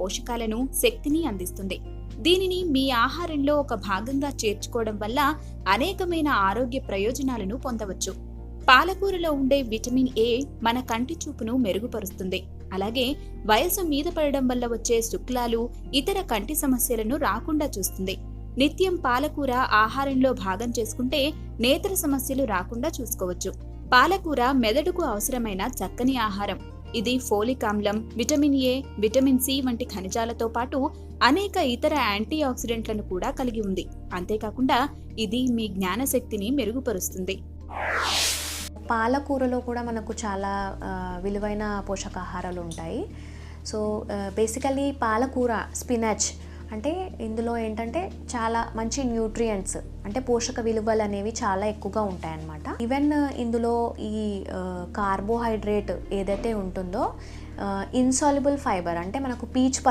పోషకాలను, శక్తిని అందిస్తుంది. దీనిని మీ ఆహారంలో ఒక భాగంగా చేర్చుకోవడం వల్ల అనేకమైన ఆరోగ్య ప్రయోజనాలను పొందవచ్చు. పాలకూరలో ఉండే విటమిన్ ఏ మన కంటి చూపును మెరుగుపరుస్తుంది. అలాగే వయసు మీద పడడం వల్ల వచ్చే శుక్లాలు, ఇతర కంటి సమస్యలను రాకుండా చూస్తుంది. నిత్యం పాలకూర ఆహారంలో భాగం చేసుకుంటే నేత్ర సమస్యలు రాకుండా చూసుకోవచ్చు. పాలకూర మెదడుకు అవసరమైన చక్కని ఆహారం. ఇది ఫోలిక్ ఆమ్లం, విటమిన్ ఏ, విటమిన్ సి వంటి ఖనిజాలతో పాటు అనేక ఇతర యాంటీ ఆక్సిడెంట్లను కూడా కలిగి ఉంది. అంతేకాకుండా ఇది మీ జ్ఞానశక్తిని మెరుగుపరుస్తుంది. పాలకూరలో కూడా మనకు చాలా విలువైన పోషకాహారాలు ఉంటాయి. సో బేసికలీ పాలకూర, స్పినాచ్ అంటే ఇందులో ఏంటంటే చాలా మంచి న్యూట్రియంట్స్ అంటే పోషక విలువలు అనేవి చాలా ఎక్కువగా ఉంటాయన్నమాట. ఈవెన్ ఇందులో ఈ కార్బోహైడ్రేట్ ఏదైతే ఉంటుందో ఇన్సాల్యుబుల్ ఫైబర్ అంటే మనకు పీచు